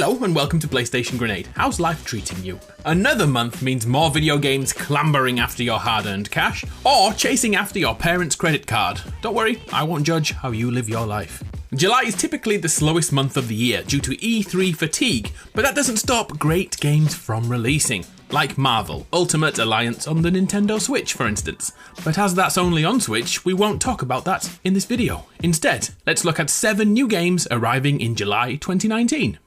Hello and welcome to PlayStation Grenade. How's life treating you? Another month means more video games clambering after your hard-earned cash or chasing after your parents' credit card. Don't worry, I won't judge how you live your life. July is typically the slowest month of the year due to E3 fatigue, but that doesn't stop great games from releasing. Like Marvel Ultimate Alliance on the Nintendo Switch, for instance. But as that's only on Switch, we won't talk about that in this video. Instead, let's look at 7 new games arriving in July 2019.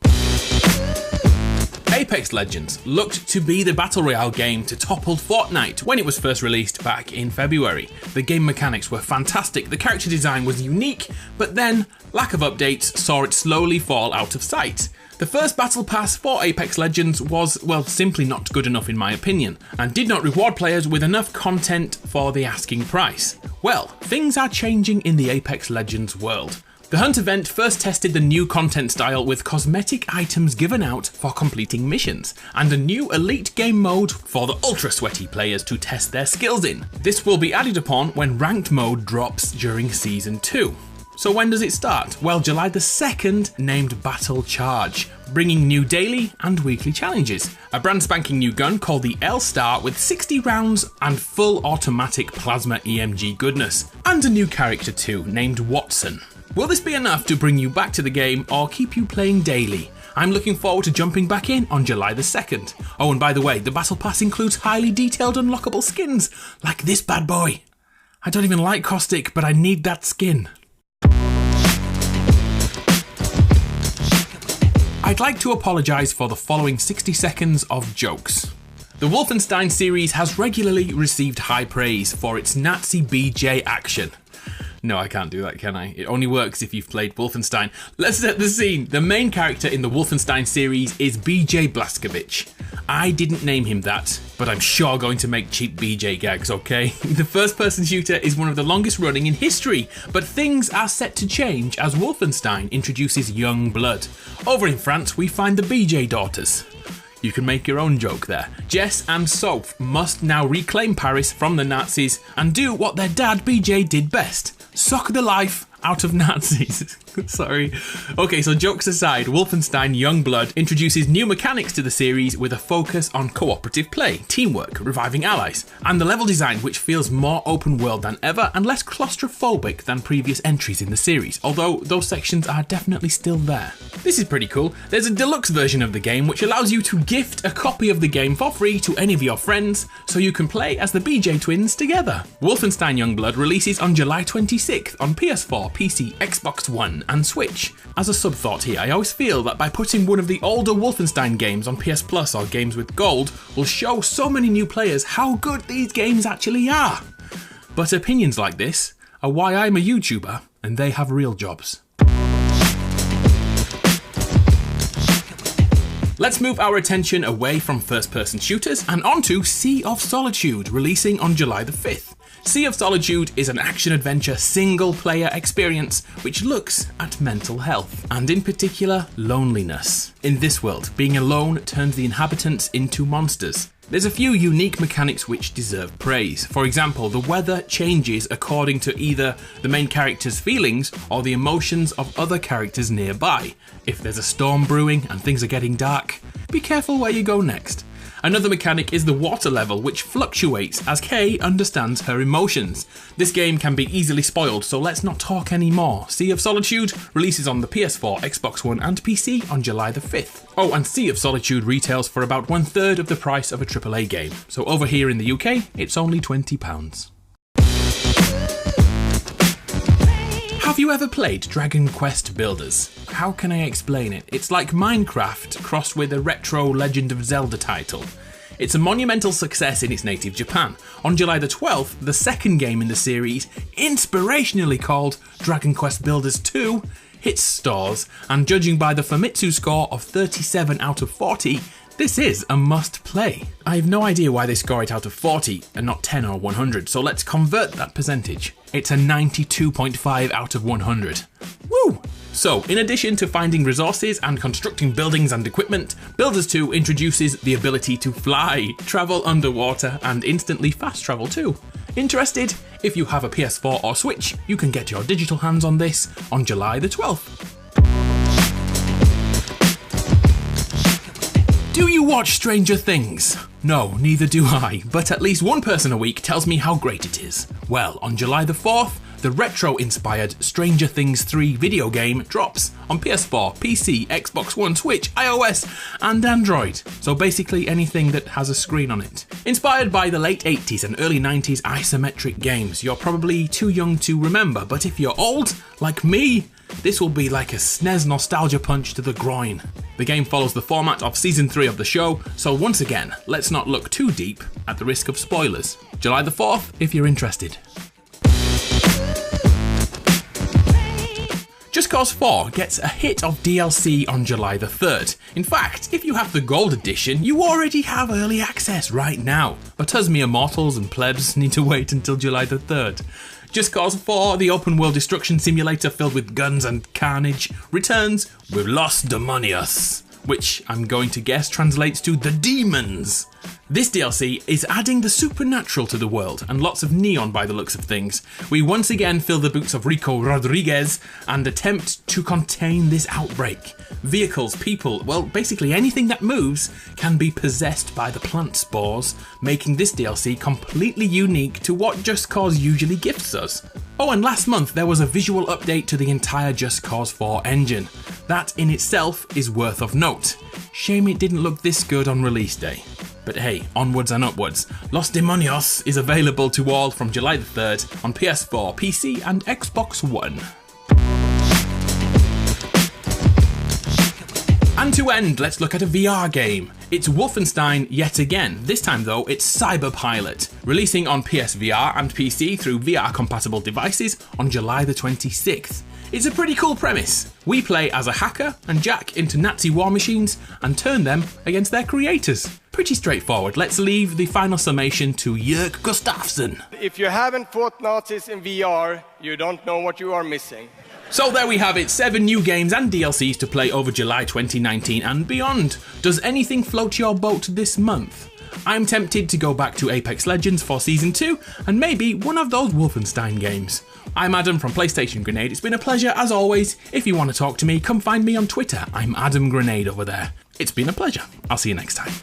Apex Legends looked to be the Battle Royale game to topple Fortnite when it was first released back in February. The game mechanics were fantastic, the character design was unique, but then lack of updates saw it slowly fall out of sight. The first Battle Pass for Apex Legends was, well, simply not good enough in my opinion, and did not reward players with enough content for the asking price. Well, things are changing in the Apex Legends world. The Hunt event first tested the new content style with cosmetic items given out for completing missions, and a new elite game mode for the ultra sweaty players to test their skills in. This will be added upon when ranked mode drops during Season 2. So when does it start? Well, July the 2nd named Battle Charge, bringing new daily and weekly challenges. A brand spanking new gun called the L-Star with 60 rounds and full automatic plasma EMG goodness. And a new character too, named Watson. Will this be enough to bring you back to the game or keep you playing daily? I'm looking forward to jumping back in on July the 2nd. Oh, and by the way, the Battle Pass includes highly detailed unlockable skins, like this bad boy. I don't even like Caustic, but I need that skin. I'd like to apologise for the following 60 seconds of jokes. The Wolfenstein series has regularly received high praise for its Nazi BJ action. No, I can't do that, can I? It only works if you've played Wolfenstein. Let's set the scene. The main character in the Wolfenstein series is BJ Blazkowicz. I didn't name him that, but I'm sure going to make cheap BJ gags, okay? The first-person shooter is one of the longest running in history, but things are set to change as Wolfenstein introduces young blood. Over in France, we find the BJ daughters. You can make your own joke there. Jess and Soph must now reclaim Paris from the Nazis and do what their dad BJ did best. Suck the life out of Nazis. Sorry. Okay, so jokes aside, Wolfenstein Youngblood introduces new mechanics to the series with a focus on cooperative play, teamwork, reviving allies, and the level design which feels more open world than ever and less claustrophobic than previous entries in the series, although those sections are definitely still there. This is pretty cool. There's a deluxe version of the game which allows you to gift a copy of the game for free to any of your friends so you can play as the BJ twins together. Wolfenstein Youngblood releases on July 26th on PS4, PC, Xbox One and Switch. As a sub-thought here, I always feel that by putting one of the older Wolfenstein games on PS Plus or games with gold will show so many new players how good these games actually are. But opinions like this are why I'm a YouTuber and they have real jobs. Let's move our attention away from first-person shooters and onto Sea of Solitude, releasing on July the 5th. Sea of Solitude is an action-adventure single-player experience which looks at mental health, and in particular, loneliness. In this world, being alone turns the inhabitants into monsters. There's a few unique mechanics which deserve praise. For example, the weather changes according to either the main character's feelings or the emotions of other characters nearby. If there's a storm brewing and things are getting dark, be careful where you go next. Another mechanic is the water level, which fluctuates as Kay understands her emotions. This game can be easily spoiled, so let's not talk anymore. Sea of Solitude releases on the PS4, Xbox One and PC on July the 5th. Oh, and Sea of Solitude retails for about 1/3 of the price of a AAA game. So over here in the UK, it's only £20. Have you ever played Dragon Quest Builders? How can I explain it? It's like Minecraft crossed with a retro Legend of Zelda title. It's a monumental success in its native Japan. On July the 12th, the second game in the series, inspirationally called Dragon Quest Builders 2, hits stores, and judging by the Famitsu score of 37 out of 40, this is a must play. I have no idea why they score it out of 40 and not 10 or 100, so let's convert that percentage. It's a 92.5 out of 100. Woo! So, in addition to finding resources and constructing buildings and equipment, Builders 2 introduces the ability to fly, travel underwater, and instantly fast travel too. Interested? If you have a PS4 or Switch, you can get your digital hands on this on July the 12th. Do you watch Stranger Things? No, neither do I, but at least one person a week tells me how great it is. Well, on July the 4th, the retro-inspired Stranger Things 3 video game drops on PS4, PC, Xbox One, Switch, iOS, and Android. So basically anything that has a screen on it. Inspired by the late 80s and early 90s isometric games, you're probably too young to remember, but if you're old, like me, this will be like a SNES nostalgia punch to the groin. The game follows the format of Season 3 of the show, so once again, let's not look too deep at the risk of spoilers. July the 4th, if you're interested. Just Cause 4 gets a hit of DLC on July the 3rd. In fact, if you have the Gold Edition, you already have early access right now. But us mere mortals and plebs need to wait until July the 3rd. Just Cause 4, the open world destruction simulator filled with guns and carnage, returns with Los Demonios, which I'm going to guess translates to the demons. This DLC is adding the supernatural to the world and lots of neon by the looks of things. We once again fill the boots of Rico Rodriguez and attempt to contain this outbreak. Vehicles, people, well basically anything that moves can be possessed by the plant spores, making this DLC completely unique to what Just Cause usually gifts us. Oh, and last month there was a visual update to the entire Just Cause 4 engine. That in itself is worth of note. Shame it didn't look this good on release day. But hey, onwards and upwards. Los Demonios is available to all from July the 3rd on PS4, PC and Xbox One. And to end, let's look at a VR game. It's Wolfenstein yet again. This time though, it's Cyberpilot, releasing on PSVR and PC through VR-compatible devices on July the 26th. It's a pretty cool premise. We play as a hacker and jack into Nazi war machines and turn them against their creators. Pretty straightforward. Let's leave the final summation to Jörg Gustafsson. If you haven't fought Nazis in VR, you don't know what you are missing. So there we have it, 7 new games and DLCs to play over July 2019 and beyond. Does anything float your boat this month? I'm tempted to go back to Apex Legends for Season 2 and maybe one of those Wolfenstein games. I'm Adam from PlayStation Grenade. It's been a pleasure as always. If you want to talk to me, come find me on Twitter. I'm Adam Grenade over there. It's been a pleasure. I'll see you next time.